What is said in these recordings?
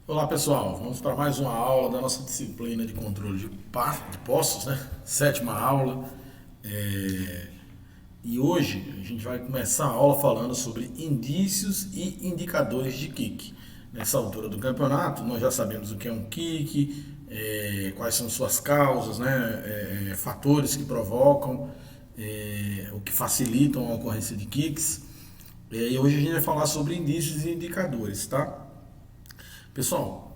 Olá pessoal, vamos para mais uma aula da nossa disciplina de controle de poços, né? Sétima aula. É, E hoje a gente vai começar a aula falando sobre indícios e indicadores de kick. Nessa altura do campeonato, nós já sabemos o que é um kick, quais são suas causas, né? Fatores que provocam, o que facilitam a ocorrência de kicks. E hoje a gente vai falar sobre indícios e indicadores, tá? Pessoal,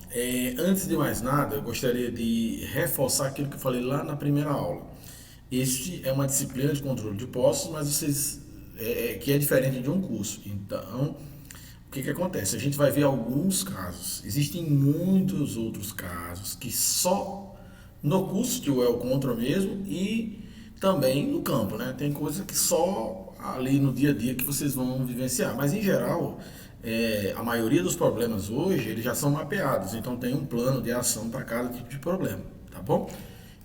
antes de mais nada, eu gostaria de reforçar aquilo que eu falei lá na primeira aula. Este é uma disciplina de controle de postos, mas que é diferente de um curso. Então, o que acontece? A gente vai ver alguns casos. Existem muitos outros casos que só no curso de Well Control mesmo e também no campo, né? Tem coisa que só ali no dia a dia que vocês vão vivenciar. Mas em geral, a maioria dos problemas hoje eles já são mapeados. Então tem um plano de ação para cada tipo de problema, tá bom?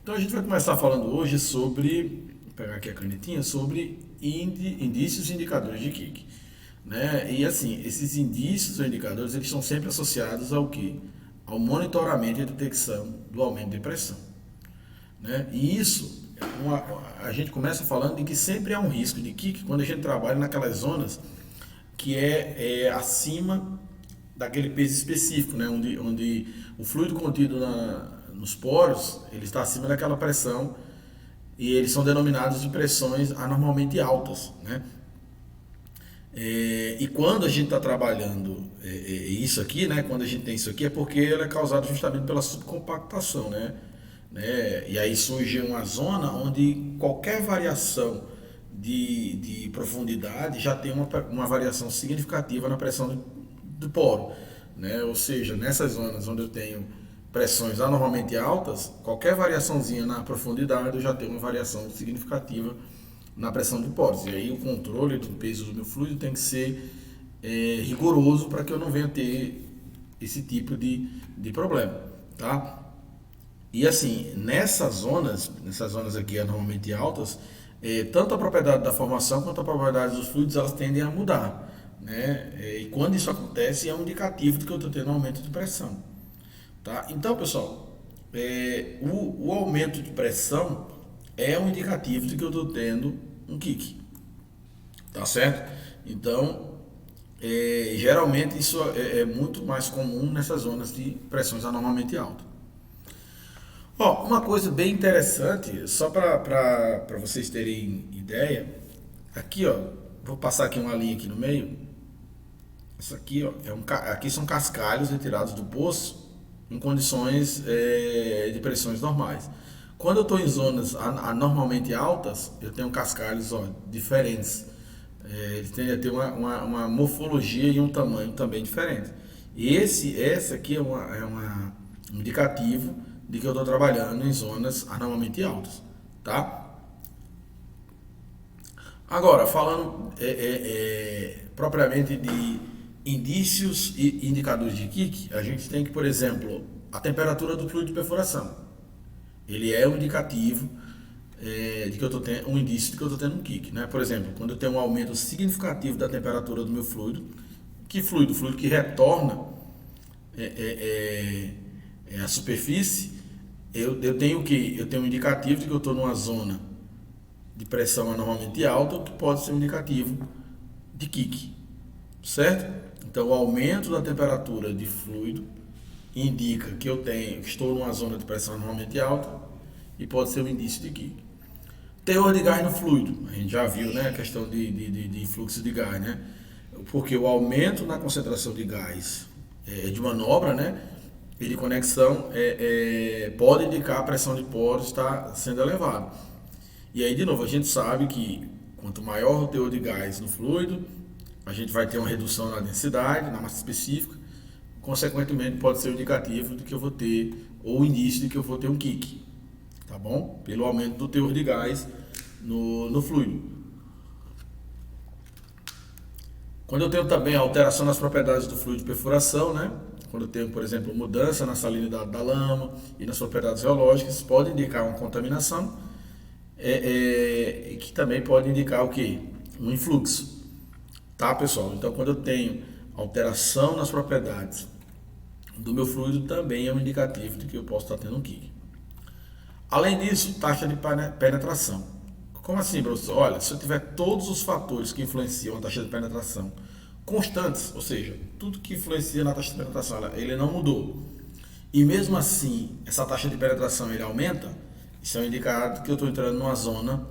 Então a gente vai começar falando hoje sobre, vou pegar aqui a canetinha, sobre indícios e indicadores de kick. Né? E assim, esses indícios ou indicadores eles estão sempre associados ao quê? Ao monitoramento e detecção do aumento de pressão. Né? E isso, a gente começa falando de que sempre há um risco de kick quando a gente trabalha naquelas zonas que é acima daquele peso específico, né? onde o fluido contido nos poros ele está acima daquela pressão e eles são denominados de pressões anormalmente altas. Né? E quando a gente está trabalhando isso aqui, né, quando a gente tem isso aqui, é porque ela é causada justamente pela subcompactação, E aí surge uma zona onde qualquer variação de profundidade já tem uma variação significativa na pressão do poro, né? Ou seja, nessas zonas onde eu tenho pressões anormalmente altas, qualquer variaçãozinha na profundidade eu já tenho uma variação significativa na pressão de poros. E aí o controle do peso do meu fluido tem que ser rigoroso para que eu não venha ter esse tipo de problema, tá? E assim, nessas zonas aqui anormalmente altas, tanto a propriedade da formação quanto a propriedade dos fluidos elas tendem a mudar, né? E quando isso acontece é um indicativo de que eu estou tendo um aumento de pressão, tá? Então, pessoal, o aumento de pressão é um indicativo de que eu estou tendo um kick, tá certo? Então, geralmente isso é muito mais comum nessas zonas de pressões anormalmente altas. Ó, uma coisa bem interessante, só para vocês terem ideia, aqui ó, vou passar aqui uma linha aqui no meio. Isso aqui ó, aqui são cascalhos retirados do poço em condições de pressões normais. Quando eu estou em zonas anormalmente altas, eu tenho cascalhos ó, diferentes. Eles tendem a ter uma morfologia e um tamanho também diferente. E esse aqui um indicativo de que eu estou trabalhando em zonas anormalmente altas, tá? Agora, falando propriamente de indícios e indicadores de kick, a gente tem que, por exemplo, a temperatura do fluido de perfuração. Ele é um indicativo de que eu estou tendo um indício de que eu estou tendo um kick, né? Por exemplo, quando eu tenho um aumento significativo da temperatura do meu fluido, que fluido? O fluido que retorna a superfície, eu tenho o que? Eu tenho um indicativo de que eu estou numa zona de pressão anormalmente alta, que pode ser um indicativo de kick, certo? Então, o aumento da temperatura de fluido indica que que estou numa zona de pressão anormalmente alta e pode ser um indício de kick. Teor de gás no fluido, a gente já viu, né, a questão de fluxo de gás, né? Porque o aumento na concentração de gás de manobra, né, e de conexão pode indicar a pressão de poros está sendo elevada. E aí, de novo, a gente sabe que quanto maior o teor de gás no fluido, a gente vai ter uma redução na densidade, na massa específica, consequentemente pode ser um indicativo de que eu vou ter, ou indício de que eu vou ter um kick, tá bom? Pelo aumento do teor de gás no fluido. Quando eu tenho também a alteração nas propriedades do fluido de perfuração, né? Quando eu tenho, por exemplo, mudança na salinidade da lama e nas propriedades geológicas, pode indicar uma contaminação, que também pode indicar o quê? Um influxo. Tá, pessoal? Então, quando eu tenho alteração nas propriedades do meu fluido também é um indicativo de que eu posso estar tendo um kick. Além disso, taxa de penetração. Como assim, professor? Olha, se eu tiver todos os fatores que influenciam a taxa de penetração constantes, ou seja, tudo que influencia na taxa de penetração, ele não mudou, e mesmo assim essa taxa de penetração ele aumenta, isso é um indicador que eu estou entrando numa zona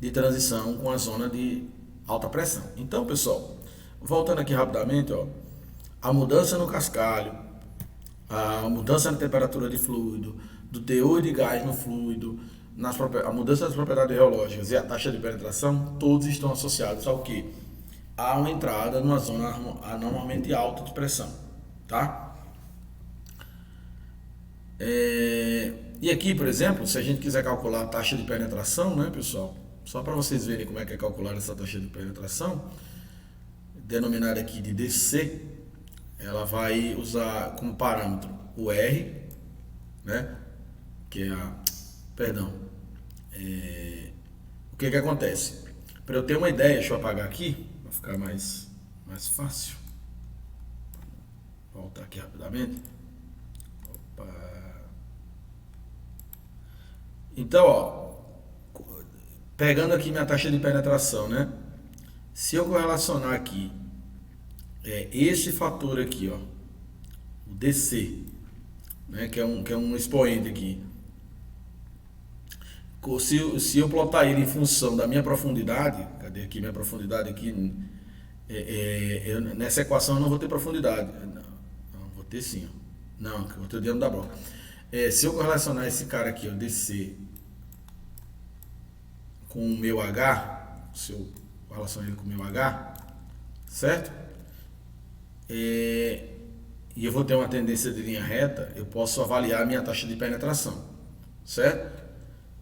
de transição com a zona de alta pressão. Então, pessoal, voltando aqui rapidamente, ó, a mudança no cascalho, a mudança na temperatura de fluido, do teor de gás no fluido, a mudança das propriedades geológicas e a taxa de penetração, todos estão associados ao que? A uma entrada numa zona anormalmente alta de pressão, tá? E aqui, por exemplo, se a gente quiser calcular a taxa de penetração, né, pessoal? Só para vocês verem como é que é calcular essa taxa de penetração, denominada aqui de DC, ela vai usar como parâmetro o R, né? Que é o que acontece? Para eu ter uma ideia, deixa eu apagar aqui, para ficar mais fácil. Vou voltar aqui rapidamente. Opa. Então, ó, pegando aqui minha taxa de penetração, né? Se eu correlacionar aqui esse fator aqui, ó, o DC, né, que é um expoente aqui. Se eu plotar ele em função da minha profundidade, cadê aqui minha profundidade aqui? Nessa equação eu não vou ter profundidade. Não, vou ter sim. Ó. Não, vou ter dentro da broca. Se eu correlacionar esse cara aqui, ó, DC, com o meu H, se eu relacionar ele com o meu H, certo? E eu vou ter uma tendência de linha reta, eu posso avaliar a minha taxa de penetração, certo?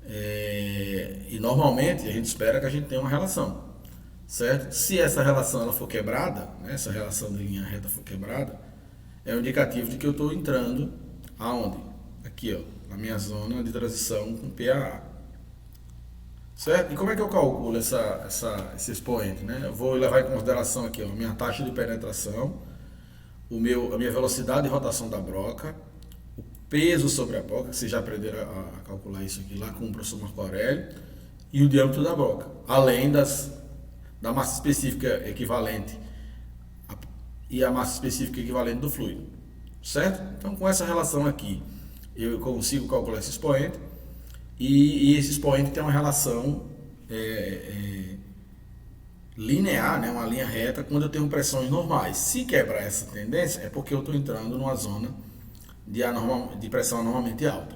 E normalmente a gente espera que a gente tenha uma relação, certo? Se essa relação ela for quebrada, né, essa relação de linha reta for quebrada, é um indicativo de que eu estou entrando aonde? Aqui, ó, na minha zona de transição com PAA, certo? E como é que eu calculo esse expoente, né? Eu vou levar em consideração aqui, ó, a minha taxa de penetração, a minha velocidade de rotação da broca, o peso sobre a broca, que vocês já aprenderam a calcular isso aqui lá com o professor Marco Aurélio, e o diâmetro da broca, além da massa específica equivalente e a massa específica equivalente do fluido, certo? Então, com essa relação aqui, eu consigo calcular esse expoente, e esse expoente tem uma relação linear, né, uma linha reta, quando eu tenho pressões normais. Se quebrar essa tendência, é porque eu estou entrando numa zona de pressão anormalmente alta,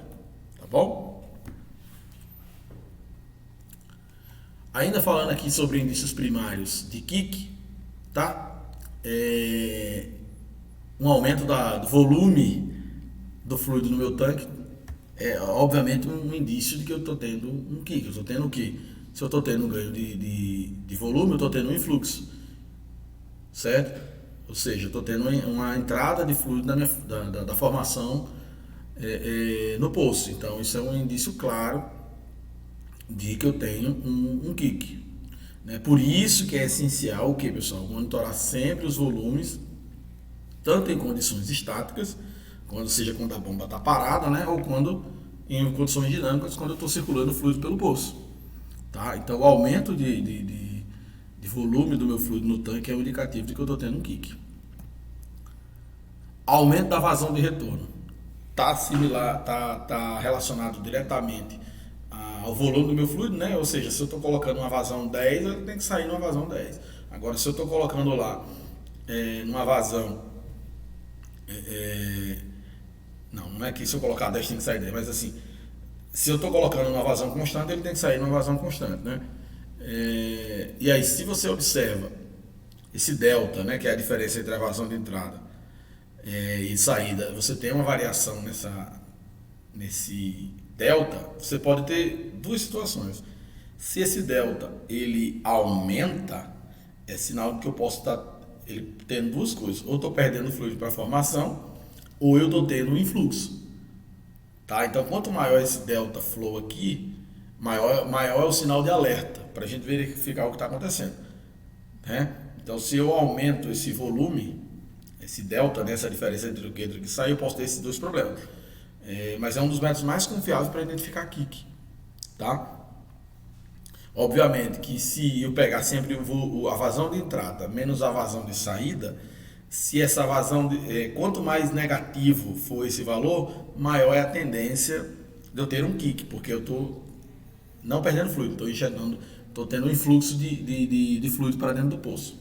tá bom? Ainda falando aqui sobre indícios primários de kick, tá? Um aumento do volume do fluido no meu tanque é obviamente um indício de que eu estou tendo um kick. Eu estou tendo o quê? Se eu estou tendo um ganho de volume, eu estou tendo um influxo, certo? Ou seja, eu estou tendo uma entrada de fluido da formação no poço. Então, isso é um indício claro de que eu tenho um kick. Né? Por isso que é essencial o que, pessoal? Monitorar sempre os volumes, tanto em condições estáticas, quando a bomba está parada, né? Ou quando em condições dinâmicas, quando eu estou circulando fluido pelo poço. Tá? Então, o aumento de volume do meu fluido no tanque é um indicativo de que eu estou tendo um kick. Aumento da vazão de retorno. Tá relacionado diretamente ao volume do meu fluido, né? Ou seja, se eu estou colocando uma vazão 10, ele tem que sair numa vazão 10. Agora, se eu estou colocando lá numa vazão... não é que se eu colocar 10 tem que sair 10, mas assim... Se eu estou colocando uma vazão constante, ele tem que sair numa vazão constante, né? E aí, se você observa esse delta, né, que é a diferença entre a vazão de entrada e saída, você tem uma variação nesse delta, você pode ter duas situações. Se esse delta ele aumenta, é sinal de que eu posso estar tendo duas coisas. Ou estou perdendo fluido para a formação, ou eu estou tendo um influxo. Tá? Então, quanto maior esse delta flow aqui, maior é o sinal de alerta, para a gente verificar o que está acontecendo. Né? Então, se eu aumento esse volume, esse delta, né, essa diferença entre o que entra e o que sai, eu posso ter esses dois problemas. Mas é um dos métodos mais confiáveis para identificar kick, tá? Obviamente que se eu pegar sempre a vazão de entrada menos a vazão de saída, se essa vazão, quanto mais negativo for esse valor, maior é a tendência de eu ter um kick, porque eu estou não perdendo fluido, estou enxergando, estou tendo um influxo de fluido para dentro do poço,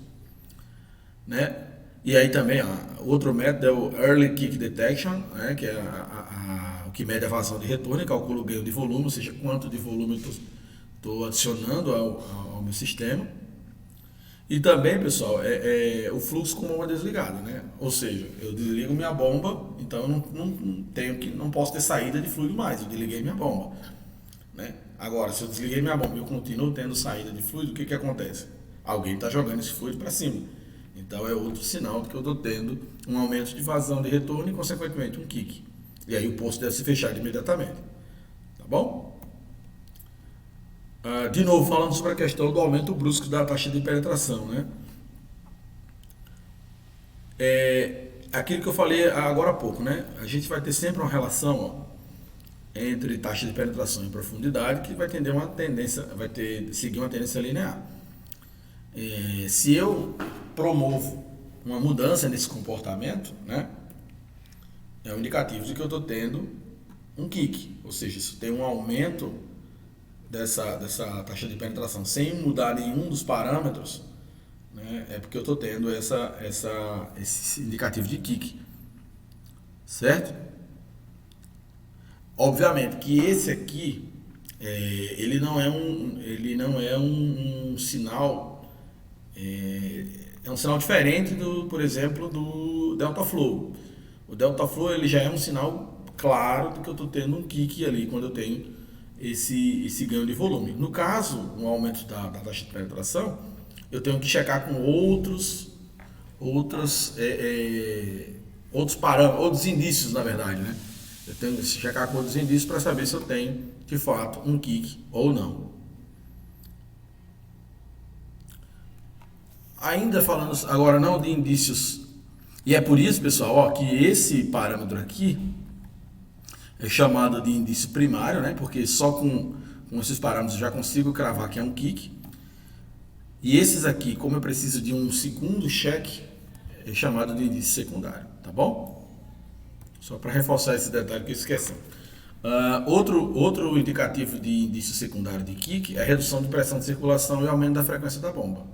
né? E aí também, outro método é o Early Kick Detection, né? Que é o que mede a vazão de retorno e calcula o ganho de volume, ou seja, quanto de volume eu estou adicionando ao meu sistema. E também, pessoal, o fluxo com bomba desligada, né? Ou seja, eu desligo minha bomba, então eu não posso ter saída de fluido mais, eu desliguei minha bomba, né? Agora, se eu desliguei minha bomba e eu continuo tendo saída de fluido, o que acontece? Alguém está jogando esse fluido para cima. Então é outro sinal de que eu estou tendo um aumento de vazão de retorno e, consequentemente, um kick. E aí o poço deve se fechar imediatamente. Tá bom? De novo, falando sobre a questão do aumento brusco da taxa de penetração, né? Aquilo que eu falei agora há pouco, né? A gente vai ter sempre uma relação, entre taxa de penetração e profundidade que vai tender uma tendência, seguir uma tendência linear. Se eu promovo uma mudança nesse comportamento, né? É um indicativo de que eu estou tendo um kick, ou seja, se tem um aumento dessa taxa de penetração sem mudar nenhum dos parâmetros, né, é porque eu estou tendo esse indicativo de kick, certo? Obviamente que esse aqui ele não é um sinal, é um sinal diferente por exemplo, do Delta Flow. O Delta Flow ele já é um sinal claro de que eu estou tendo um kick ali quando eu tenho esse ganho de volume. No caso, um aumento da taxa de penetração, eu tenho que checar com outros parâmetros, outros indícios, na verdade, né? Eu tenho que checar com outros indícios para saber se eu tenho, de fato, um kick ou não. Ainda falando agora não de indícios, e é por isso, pessoal, que esse parâmetro aqui é chamado de indício primário, né? Porque só com esses parâmetros eu já consigo cravar que é um kick. E esses aqui, como eu preciso de um segundo check, é chamado de indício secundário, tá bom? Só para reforçar esse detalhe que eu esqueci. Outro indicativo de indício secundário de kick é a redução de pressão de circulação e aumento da frequência da bomba.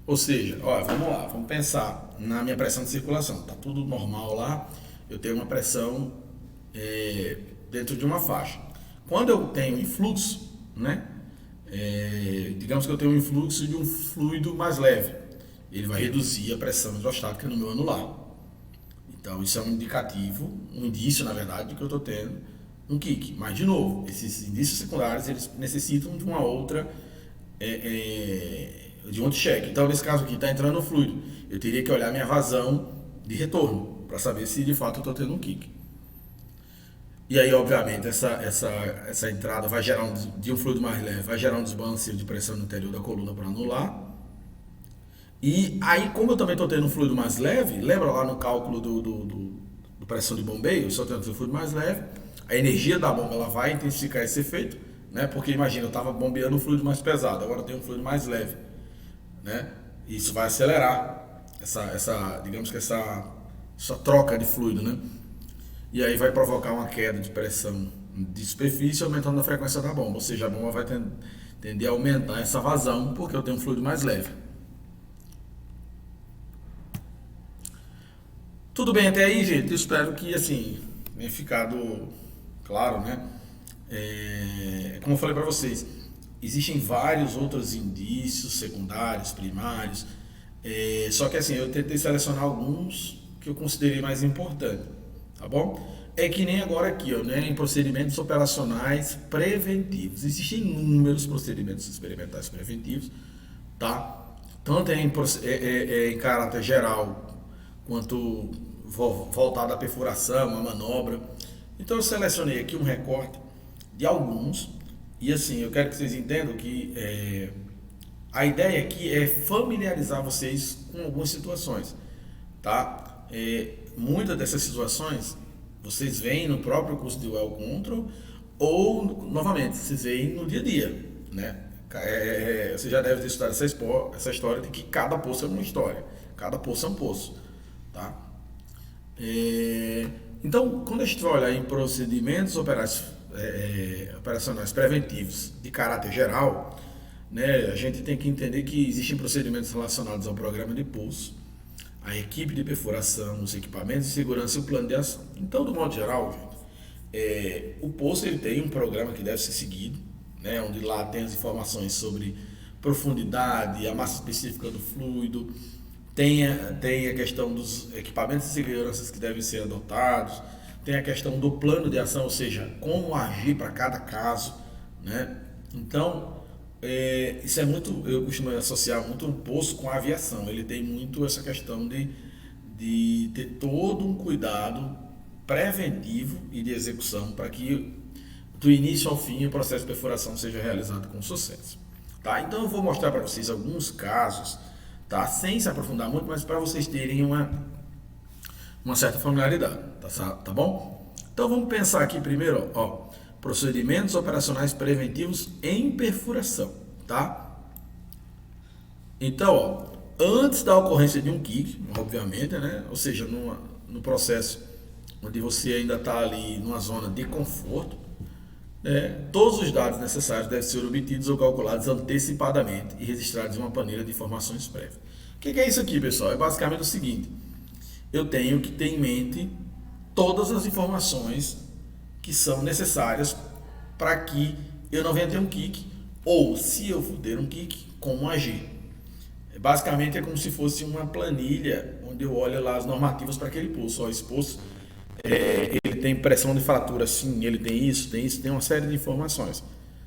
Ou seja, vamos lá, vamos pensar na minha pressão de circulação. Tá tudo normal lá, eu tenho uma pressão dentro de uma faixa. Quando eu tenho influxo, né? Digamos que eu tenho um influxo de um fluido mais leve, ele vai reduzir a pressão hidrostática no meu anular. Então isso é um indicativo, um indício na verdade de que eu estou tendo um kick. Mas de novo, esses indícios secundários eles necessitam de uma outra de um outro check. Então nesse caso aqui está entrando o fluido, eu teria que olhar minha vazão de retorno para saber se de fato eu estou tendo um kick. E aí, obviamente, essa entrada vai gerar de um fluido mais leve, vai gerar um desbalanceio de pressão no interior da coluna para anular. E aí, como eu também estou tendo um fluido mais leve, lembra lá no cálculo do pressão de bombeio, eu só tenho um fluido mais leve, a energia da bomba ela vai intensificar esse efeito, né? Porque imagina, eu estava bombeando um fluido mais pesado, agora eu tenho um fluido mais leve, né? Isso vai acelerar digamos que essa troca de fluido, né? E aí vai provocar uma queda de pressão de superfície, aumentando a frequência da bomba. Ou seja, a bomba vai tender a aumentar essa vazão, porque eu tenho um fluido mais leve. Tudo bem até aí, gente? Eu espero que, assim, tenha ficado claro, né? Como eu falei para vocês, existem vários outros indícios secundários, primários, só que, assim, eu tentei selecionar alguns que eu considerei mais importantes. Tá bom? É que nem agora aqui, né, em procedimentos operacionais preventivos. Existem inúmeros procedimentos experimentais preventivos, tá? Tanto em caráter geral, quanto voltado à perfuração, à manobra. Então eu selecionei aqui um recorte de alguns, e assim, eu quero que vocês entendam que a ideia aqui é familiarizar vocês com algumas situações, tá? Muitas dessas situações vocês veem no próprio curso de Well Control ou, novamente, vocês veem no dia a dia, né? Você já deve ter estudado essa história de que cada poço é uma história, cada poço é um poço, tá? Então, quando a gente vai olhar em procedimentos operacionais preventivos de caráter geral, né, a gente tem que entender que existem procedimentos relacionados ao programa de poço, a equipe de perfuração, os equipamentos de segurança e o plano de ação. Então, do modo geral, gente, o poço ele tem um programa que deve ser seguido, né, onde lá tem as informações sobre profundidade, a massa específica do fluido, tem a questão dos equipamentos de segurança que devem ser adotados, tem a questão do plano de ação, ou seja, como agir para cada caso, né? Então, isso é muito, eu costumo associar muito o poço com a aviação. Ele tem muito essa questão de ter todo um cuidado preventivo e de execução para que do início ao fim o processo de perfuração seja realizado com sucesso. Tá? Então eu vou mostrar para vocês alguns casos, tá? Sem se aprofundar muito, mas para vocês terem uma certa familiaridade, tá bom? Então vamos pensar aqui primeiro, ó, procedimentos operacionais preventivos em perfuração, tá? Então, ó, antes da ocorrência de um kick, obviamente, né? Ou seja, no processo onde você ainda está ali numa zona de conforto, todos os dados necessários devem ser obtidos ou calculados antecipadamente e registrados em uma planilha de informações prévias. O que é isso aqui, pessoal? É basicamente o seguinte: eu tenho que ter em mente todas as informações que são necessárias para que eu não venha ter um kick, ou se eu for ter um kick, como agir. Basicamente é como se fosse uma planilha onde eu olho lá as normativas para aquele poço. Ó, esse poço ele tem pressão de fratura, sim, ele tem isso, tem uma série de informações,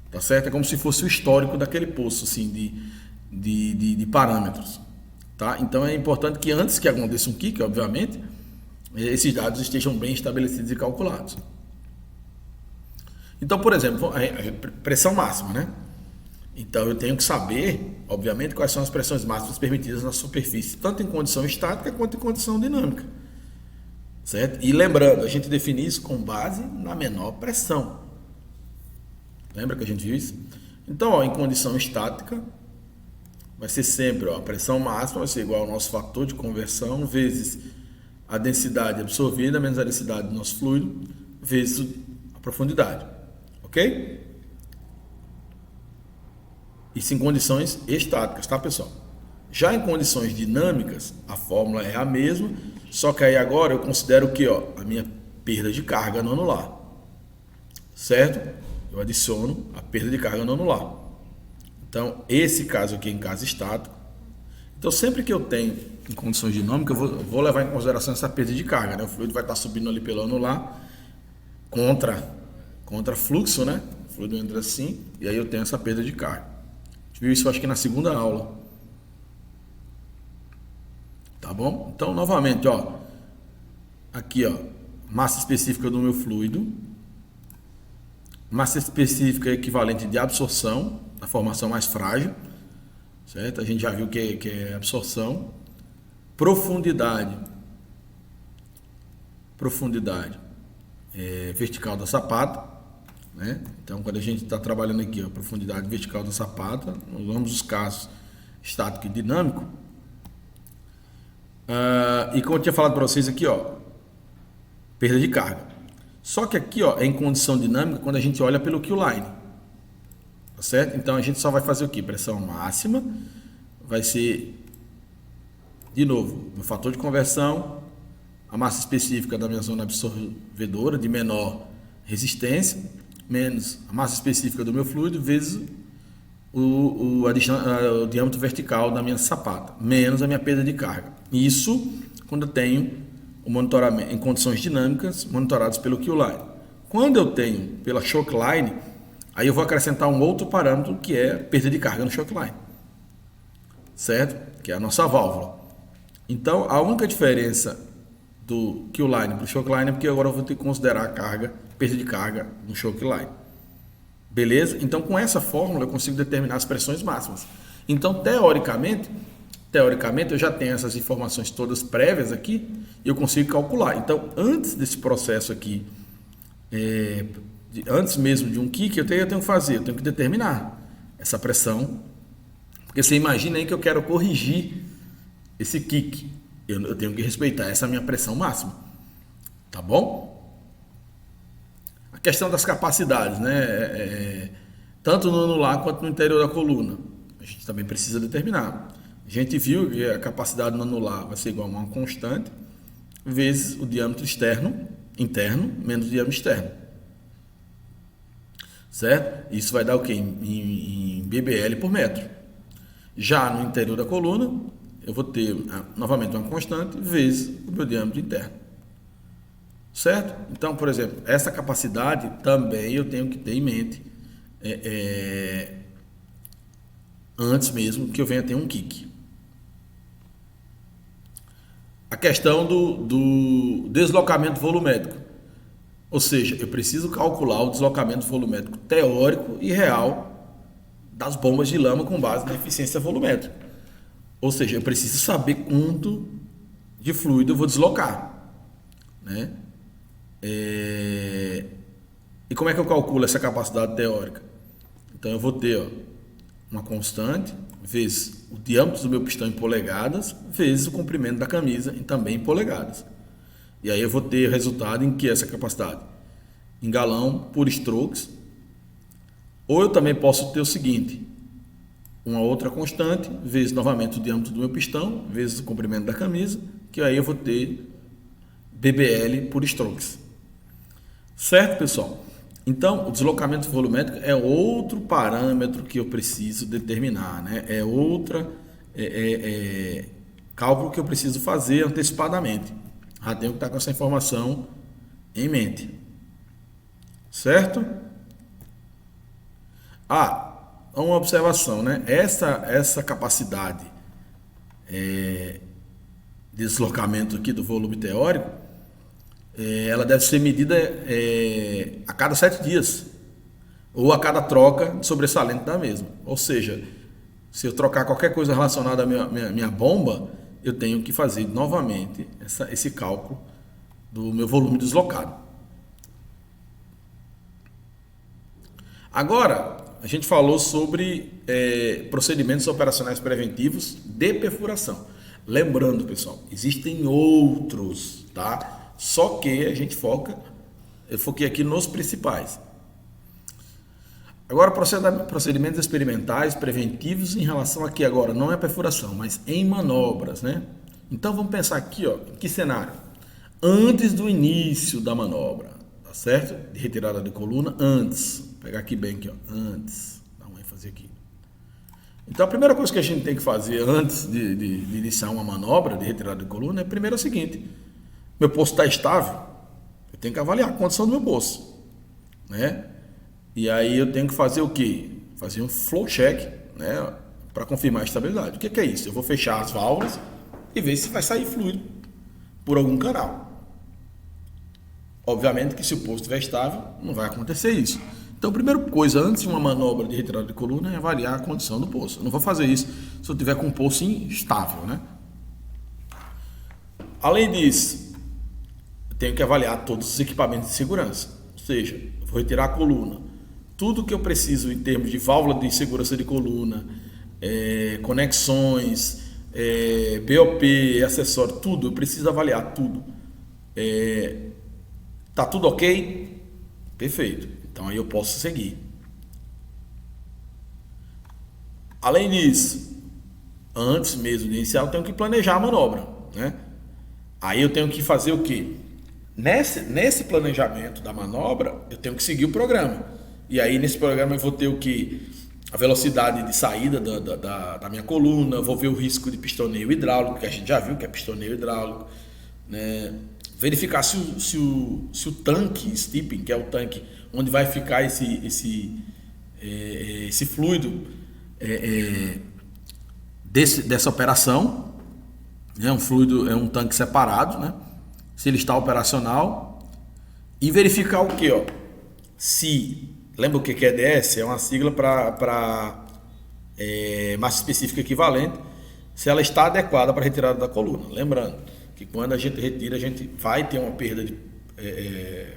tá certo? É como se fosse o histórico daquele poço, assim, de parâmetros, tá? Então é importante que antes que aconteça um kick, obviamente, esses dados estejam bem estabelecidos e calculados. Então, por exemplo, a pressão máxima, né? Então eu tenho que saber, obviamente, quais são as pressões máximas permitidas na superfície, tanto em condição estática quanto em condição dinâmica. Certo? E lembrando, a gente define isso com base na menor pressão. Lembra que a gente viu isso? Então, ó, em condição estática, vai ser sempre, ó, a pressão máxima vai ser igual ao nosso fator de conversão vezes a densidade absorvida menos a densidade do nosso fluido vezes a profundidade. Ok? Isso em condições estáticas, tá, pessoal? Já em condições dinâmicas, a fórmula é a mesma, só que aí agora eu considero o que, ó, a minha perda de carga no anular, certo? Eu adiciono a perda de carga no anular. Então, esse caso aqui é em caso estático. Então, sempre que eu tenho em condições dinâmicas, eu vou levar em consideração essa perda de carga, né? O fluido vai estar subindo ali pelo anular contra fluxo, né? O fluido entra assim e aí eu tenho essa perda de carga. A gente viu isso, acho que na segunda aula. Tá bom? Então, novamente, ó, aqui, ó, massa específica do meu fluido, massa específica equivalente de absorção, a formação mais frágil, certo? A gente já viu que é absorção, profundidade vertical da sapata, né? Então, quando a gente está trabalhando aqui, ó, profundidade vertical da sapata, nos ambos os casos, estático e dinâmico. E como eu tinha falado para vocês aqui, ó, perda de carga. Só que aqui, ó, é em condição dinâmica quando a gente olha pelo Q-line, tá certo? Então a gente só vai fazer o que? Pressão máxima vai ser, de novo, o fator de conversão, a massa específica da minha zona absorvedora de menor resistência, menos a massa específica do meu fluido, vezes o diâmetro vertical da minha sapata, menos a minha perda de carga. Isso quando eu tenho o monitoramento em condições dinâmicas, monitorados pelo Q-line. Quando eu tenho pela choke line, aí eu vou acrescentar um outro parâmetro que é perda de carga no choke line, certo? Que é a nossa válvula. Então, a única diferença do Q-line para o choke line é porque agora eu vou ter que considerar a carga, perda de carga no choke line. Beleza? Então, com essa fórmula eu consigo determinar as pressões máximas. Então, teoricamente eu já tenho essas informações todas prévias aqui eu consigo calcular. Então, antes desse processo aqui, antes mesmo de um kick, eu tenho que fazer, eu tenho que determinar essa pressão, porque você imagina aí que eu quero corrigir esse kick, eu tenho que respeitar essa minha pressão máxima, tá bom? A questão das capacidades, né? Tanto no anular quanto no interior da coluna, a gente também precisa determinar. A gente viu que a capacidade no anular vai ser igual a uma constante vezes o diâmetro interno menos o diâmetro externo, certo? Isso vai dar o quê? Em BBL por metro. Já no interior da coluna, eu vou ter novamente uma constante vezes o meu diâmetro interno, certo? Então, por exemplo, essa capacidade também eu tenho que ter em mente antes mesmo que eu venha ter um kick. A questão do deslocamento volumétrico, ou seja, eu preciso calcular o deslocamento volumétrico teórico e real das bombas de lama com base na eficiência volumétrica. Ou seja, eu preciso saber quanto de fluido eu vou deslocar, né? E como é que eu calculo essa capacidade teórica? Então eu vou ter uma constante vezes o diâmetro do meu pistão em polegadas vezes o comprimento da camisa também em polegadas. E aí eu vou ter resultado em que essa capacidade? Em galão por strokes. Ou eu também posso ter o seguinte, uma outra constante vezes novamente o diâmetro do meu pistão vezes o comprimento da camisa, que aí eu vou ter BBL por strokes. Certo, pessoal? Então, o deslocamento volumétrico é outro parâmetro que eu preciso determinar, né? É outra cálculo que eu preciso fazer antecipadamente. Já tenho que estar com essa informação em mente. Certo? Uma observação, né? Essa capacidade de deslocamento aqui do volume teórico, ela deve ser medida a cada 7 dias ou a cada troca de sobressalente da mesma. Ou seja, se eu trocar qualquer coisa relacionada à minha bomba, eu tenho que fazer novamente esse cálculo do meu volume deslocado. Agora, a gente falou sobre procedimentos operacionais preventivos de perfuração. Lembrando, pessoal, existem outros, tá? Só que eu foquei aqui nos principais. Agora, procedimentos experimentais preventivos em relação aqui agora, não é perfuração, mas em manobras, né? Então vamos pensar aqui, em que cenário? Antes do início da manobra, tá certo? De retirada de coluna, antes. Vou pegar aqui bem aqui, antes. Dá uma ênfase aqui. Então a primeira coisa que a gente tem que fazer antes de iniciar uma manobra de retirada de coluna primeiro é o seguinte: meu poço está estável, eu tenho que avaliar a condição do meu poço, né? E aí eu tenho que fazer o quê? Fazer um flow check, né? Para confirmar a estabilidade. O que é isso? Eu vou fechar as válvulas e ver se vai sair fluido por algum canal. Obviamente que se o poço estiver estável, não vai acontecer isso. Então, a primeira coisa, antes de uma manobra de retirada de coluna, é avaliar a condição do poço. Eu não vou fazer isso se eu tiver com um poço instável, né? Além disso, eu tenho que avaliar todos os equipamentos de segurança. Ou seja, eu vou retirar a coluna. Tudo que eu preciso em termos de válvula de segurança de coluna, conexões, BOP, acessório, tudo, eu preciso avaliar tudo. Tá tudo ok? Perfeito. Então aí eu posso seguir. Além disso, antes mesmo de iniciar, eu tenho que planejar a manobra, né? Aí eu tenho que fazer o quê? Nesse planejamento da manobra, eu tenho que seguir o programa. E aí nesse programa eu vou ter o quê? A velocidade de saída da minha coluna, vou ver o risco de pistoneio hidráulico, que a gente já viu que é pistoneio hidráulico, né? Verificar se o tanque steeping, que é o tanque onde vai ficar esse fluido dessa operação, né? Um fluido é um tanque separado, né? Se ele está operacional, e verificar o que, lembra o que é EDS? É uma sigla para massa específica equivalente, se ela está adequada para a retirada da coluna. Lembrando, Que quando a gente retira, a gente vai ter uma perda de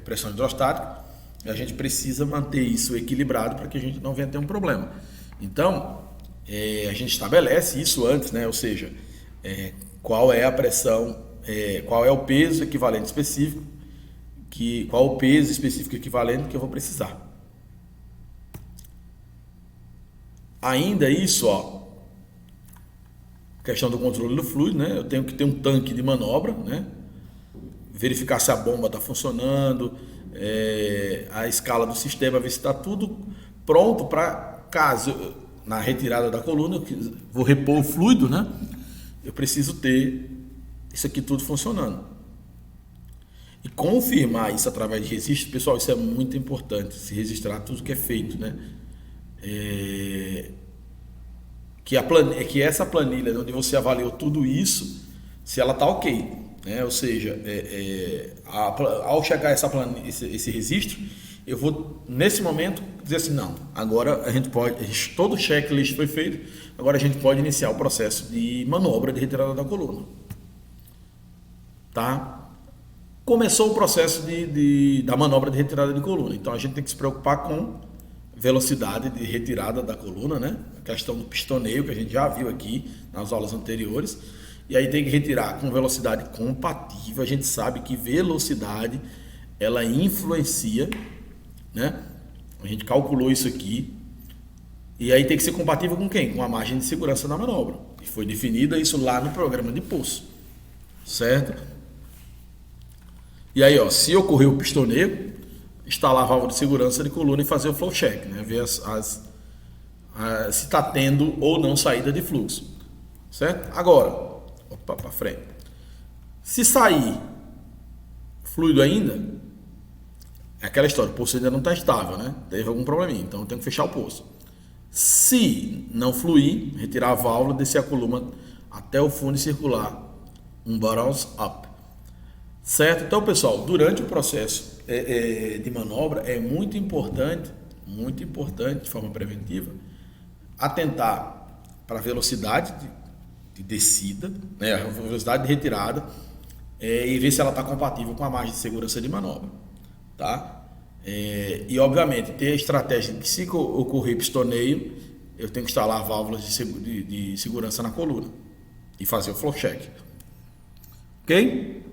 pressão hidrostática e a gente precisa manter isso equilibrado para que a gente não venha ter um problema. Então, a gente estabelece isso antes, né? Ou seja, qual é a pressão, qual é o peso equivalente específico, qual o peso específico equivalente que eu vou precisar. Ainda isso, ó, questão do controle do fluido, né? Eu tenho que ter um tanque de manobra, né? Verificar se a bomba está funcionando, a escala do sistema, ver se está tudo pronto para caso na retirada da coluna, eu vou repor o fluido, né? Eu preciso ter isso aqui tudo funcionando. E confirmar isso através de registro, pessoal, isso é muito importante, se registrar tudo que é feito, né? Que essa planilha onde você avaliou tudo isso, se ela está ok, né? Ou seja, ao chegar esse registro, eu vou nesse momento dizer assim, não, agora a gente pode, todo o checklist foi feito, agora a gente pode iniciar o processo de manobra de retirada da coluna, tá? Começou o processo da manobra de retirada de coluna, então a gente tem que se preocupar com velocidade de retirada da coluna, né? A questão do pistoneio que a gente já viu aqui nas aulas anteriores. E aí tem que retirar com velocidade compatível. A gente sabe que velocidade ela influencia, né? A gente calculou isso aqui. E aí tem que ser compatível com quem? Com a margem de segurança da manobra. E foi definida isso lá no programa de poço, certo? E aí, ó, se ocorrer o pistoneio, instalar a válvula de segurança de coluna e fazer o flow check, né? Ver se está tendo ou não saída de fluxo, certo? Agora, opa, para frente. Se sair fluido ainda, é aquela história, o poço ainda não está estável, né? Teve algum probleminha, então eu tenho que fechar o poço. Se não fluir, retirar a válvula, descer a coluna até o fundo e circular um bottoms up, certo? Então, pessoal, durante o processo de manobra é muito importante, de forma preventiva, atentar para a velocidade de descida, né, a velocidade de retirada, e ver se ela está compatível com a margem de segurança de manobra, tá? E obviamente ter a estratégia de que se ocorrer pistoneio, eu tenho que instalar válvulas de segurança na coluna e fazer o flow check, ok?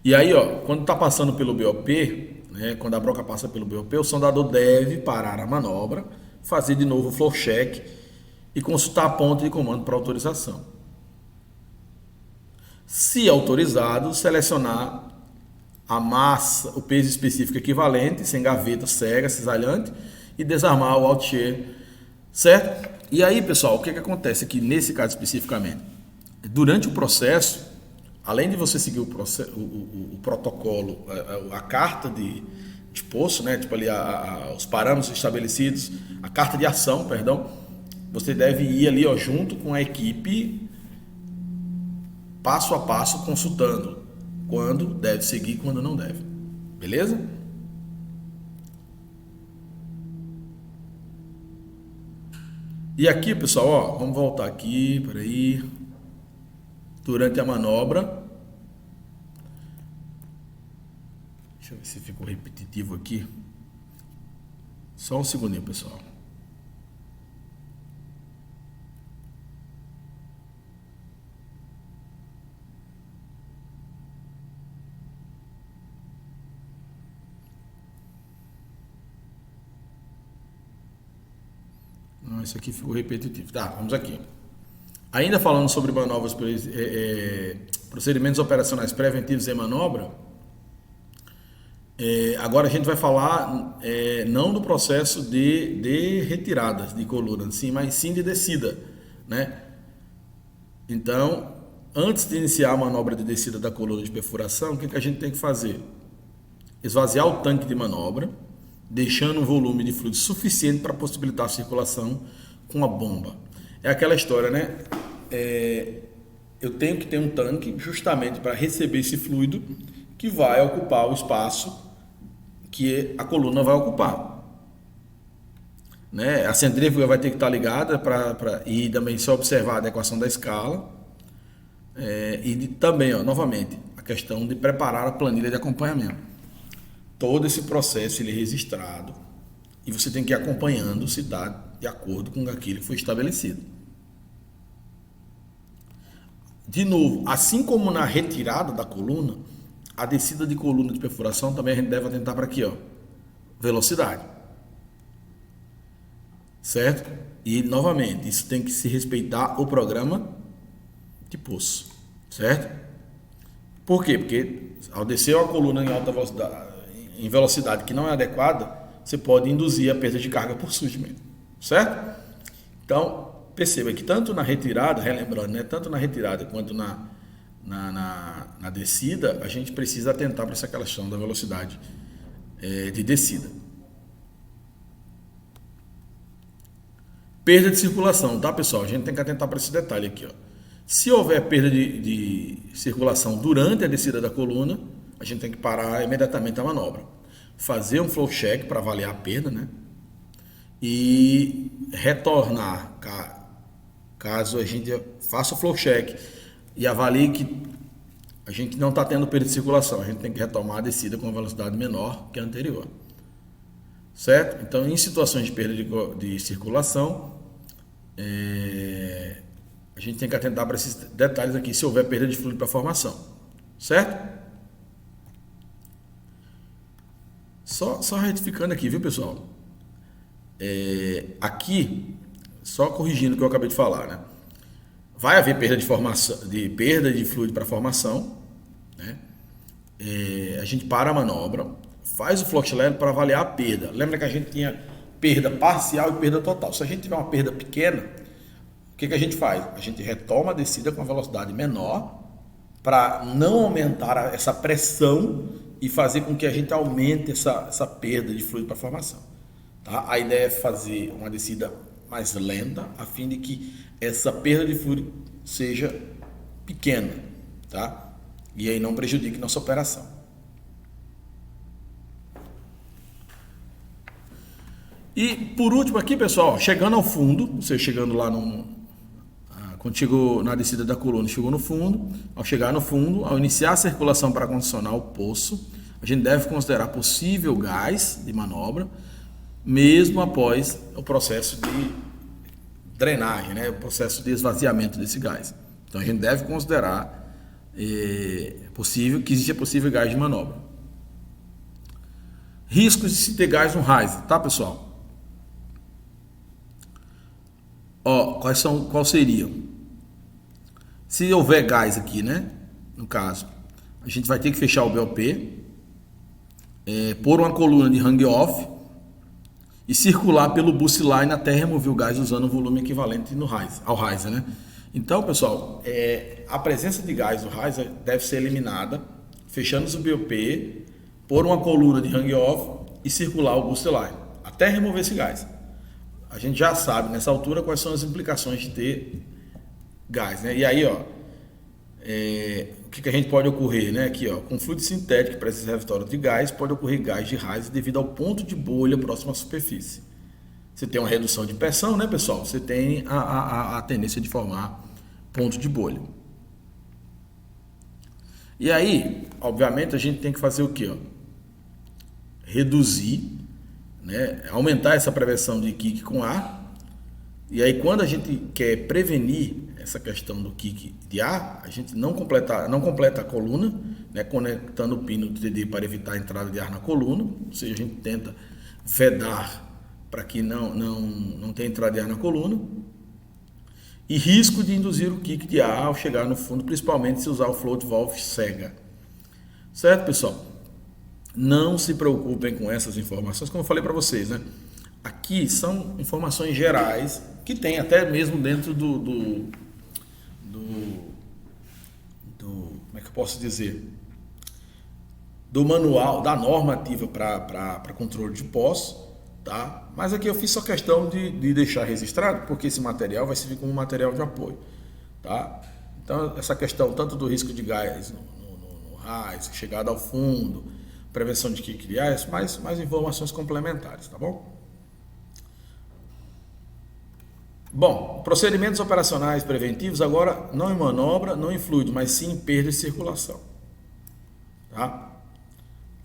E aí, ó, quando está passando pelo BOP, né, quando a broca passa pelo BOP, o sondador deve parar a manobra, fazer de novo o flow check e consultar a ponta de comando para autorização. Se autorizado, selecionar a massa, o peso específico equivalente, sem gaveta cega, cisalhante, e desarmar o alt-shear, certo? E aí, pessoal, o que acontece aqui nesse caso especificamente? Durante o processo, além de você seguir o protocolo, a carta de poço, né? Tipo ali os parâmetros estabelecidos, a carta de ação, perdão, você deve ir ali, ó, junto com a equipe, passo a passo, consultando quando deve seguir e quando não deve. Beleza? E aqui, pessoal, ó, vamos voltar aqui, peraí. Durante a manobra, deixa eu ver se ficou repetitivo aqui. Só um segundinho, pessoal. Não, isso aqui ficou repetitivo. Tá, vamos aqui. Ainda falando sobre manobras, procedimentos operacionais preventivos em manobra, agora a gente vai falar não do processo de retirada de coluna, sim, mas sim de descida, né? Então, antes de iniciar a manobra de descida da coluna de perfuração, o que a gente tem que fazer? Esvaziar o tanque de manobra, deixando um volume de fluido suficiente para possibilitar a circulação com a bomba. É aquela história, né? Eu tenho que ter um tanque justamente para receber esse fluido que vai ocupar o espaço que a coluna vai ocupar. né? A centrífuga vai ter que estar ligada e também só observar a adequação da escala. Também, ó, novamente, a questão de preparar a planilha de acompanhamento. Todo esse processo ele é registrado e você tem que ir acompanhando se está de acordo com aquilo que foi estabelecido. De novo, assim como na retirada da coluna, a descida de coluna de perfuração também a gente deve atentar para aqui, ó, velocidade. Certo? E novamente, isso tem que se respeitar o programa de poço. Certo? Por quê? Porque ao descer uma coluna em alta velocidade, em velocidade que não é adequada, você pode induzir a perda de carga por surgimento. Certo? Então, perceba que tanto na retirada, relembrando, né, tanto na retirada quanto na descida, a gente precisa atentar para essa questão da velocidade de descida. Perda de circulação, tá, pessoal? A gente tem que atentar para esse detalhe aqui, ó. Se houver perda de circulação durante a descida da coluna, a gente tem que parar imediatamente a manobra. Fazer um flow check para avaliar a perda, né? E retornar, caso a gente faça o flow check e avalie que a gente não está tendo perda de circulação, a gente tem que retomar a descida com uma velocidade menor que a anterior. Certo? Então, em situações de perda de circulação, a gente tem que atentar para esses detalhes aqui, se houver perda de fluido para formação. Certo? Só retificando aqui, viu, pessoal? Aqui, só corrigindo o que eu acabei de falar, né? Vai haver perda de fluido para formação, né? A gente para a manobra, faz o Floxlab para avaliar a perda. Lembra que a gente tinha perda parcial e perda total. Se a gente tiver uma perda pequena, o que a gente faz? A gente retoma a descida com uma velocidade menor para não aumentar essa pressão e fazer com que a gente aumente essa perda de fluido para formação. Tá? A ideia é fazer uma descida mais lenta, a fim de que essa perda de fluido seja pequena, tá? E aí não prejudique nossa operação. E por último aqui, pessoal, chegando ao fundo, você chegando lá quando chegou na descida da coluna, chegou no fundo, ao chegar no fundo, ao iniciar a circulação para condicionar o poço, a gente deve considerar possível gás de manobra, mesmo após o processo de drenagem, né? O processo de esvaziamento desse gás. Então a gente deve considerar que existe possível gás de manobra. Riscos de se ter gás no RISE, tá, pessoal? Ó, qual seriam? Se houver gás aqui, né? No caso, a gente vai ter que fechar o BOP, pôr uma coluna de hang-off e circular pelo boost line até remover o gás usando o volume equivalente ao riser, né? Então, pessoal, a presença de gás no riser deve ser eliminada, fechando o BOP, pôr uma coluna de hang-off e circular o boost line até remover esse gás. A gente já sabe nessa altura quais são as implicações de ter gás, né? E aí, ó, o que a gente pode ocorrer, né? Aqui, ó, com fluido sintético para esse reservatório de gás, pode ocorrer gás de riser devido ao ponto de bolha próximo à superfície. Você tem uma redução de pressão, né, pessoal? Você tem a tendência de formar ponto de bolha. E aí, obviamente, a gente tem que fazer o quê? Ó? Reduzir, né? Aumentar essa prevenção de kick com ar. E aí, quando a gente quer prevenir essa questão do kick de ar, a gente não completa a coluna, né? Conectando o pino do TD para evitar a entrada de ar na coluna. Ou seja, a gente tenta vedar para que não tenha entrada de ar na coluna. E risco de induzir o kick de ar ao chegar no fundo, principalmente se usar o float valve cega. Certo, pessoal? Não se preocupem com essas informações, como eu falei para vocês, né? Aqui são informações gerais que tem até mesmo dentro do como é que eu posso dizer? Do manual, da normativa para controle de poço, tá? Mas aqui eu fiz só questão de deixar registrado, porque esse material vai servir como material de apoio, tá? Então, essa questão tanto do risco de gás no RAIS, chegada ao fundo, prevenção de kick de gás, mais informações complementares, tá bom? Bom, procedimentos operacionais preventivos agora não em manobra, não em fluido, mas sim em perda de circulação. Tá?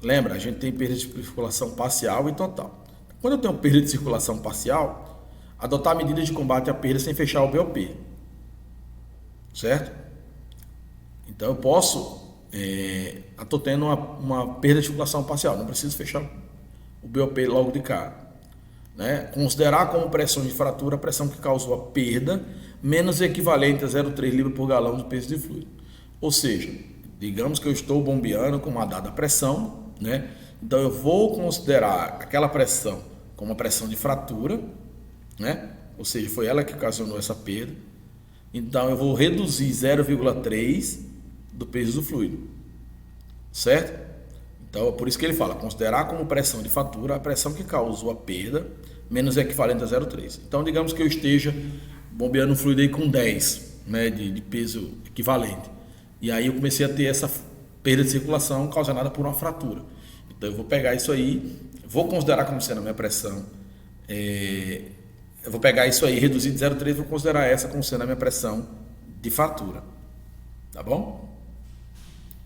Lembra, a gente tem perda de circulação parcial e total. Quando eu tenho perda de circulação parcial, adotar medidas de combate à perda sem fechar o BOP. Certo? Então eu posso, estou tendo uma perda de circulação parcial, não preciso fechar o BOP logo de cara. Né? Considerar como pressão de fratura a pressão que causou a perda, menos equivalente a 0,3 libras por galão de peso de fluido. Ou seja, digamos que eu estou bombeando com uma dada pressão, né? Então eu vou considerar aquela pressão como uma pressão de fratura, né? Ou seja, foi ela que ocasionou essa perda. Então eu vou reduzir 0,3 do peso do fluido, certo? Então, é por isso que ele fala, considerar como pressão de fratura a pressão que causou a perda, menos equivalente a 0,3. Então, digamos que eu esteja bombeando um fluido aí com 10, né, de peso equivalente. E aí eu comecei a ter essa perda de circulação causada por uma fratura. Então, eu vou pegar isso aí, vou considerar como sendo a minha pressão. Eu vou pegar isso aí, reduzir de 0,3, vou considerar essa como sendo a minha pressão de fratura. Tá bom?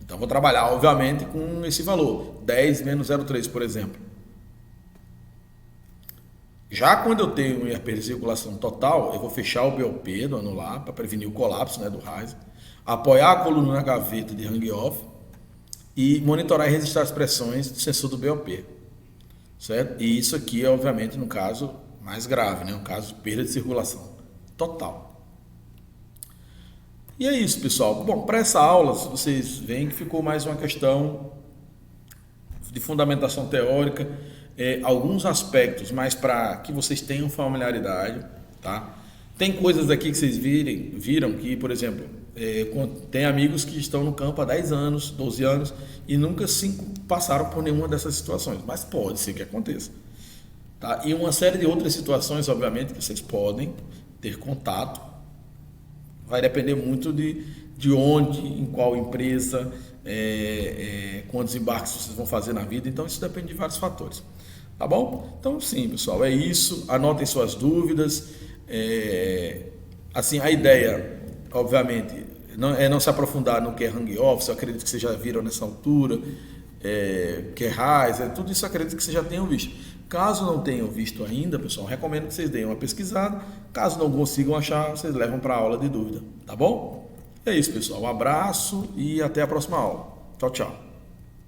Então, vou trabalhar, obviamente, com esse valor, 10 menos 0,3, por exemplo. Já quando eu tenho minha perda de circulação total, eu vou fechar o BOP do anular, para prevenir o colapso, né, do Riser, apoiar a coluna na gaveta de hang-off e monitorar e registrar as pressões do sensor do BOP. Certo? E isso aqui é, obviamente, no caso mais grave, né, no caso de perda de circulação total. E é isso, pessoal. Bom, para essa aula, vocês veem que ficou mais uma questão de fundamentação teórica, alguns aspectos, mais para que vocês tenham familiaridade, tá? Tem coisas aqui que vocês viram que, por exemplo, tem amigos que estão no campo há 10 anos, 12 anos e nunca passaram por nenhuma dessas situações, mas pode ser que aconteça. Tá? E uma série de outras situações, obviamente, que vocês podem ter contato. Vai depender muito de onde, em qual empresa, quantos embarques vocês vão fazer na vida. Então, isso depende de vários fatores. Tá bom? Então, sim, pessoal, é isso. Anotem suas dúvidas. Assim, a ideia, obviamente, não se aprofundar no que é hang-off. Eu acredito que vocês já viram nessa altura. Que é Riser, tudo isso eu acredito que vocês já tenham visto. Caso não tenham visto ainda, pessoal, recomendo que vocês deem uma pesquisada. Caso não consigam achar, vocês levam para a aula de dúvida, tá bom? É isso, pessoal. Um abraço e até a próxima aula. Tchau, tchau.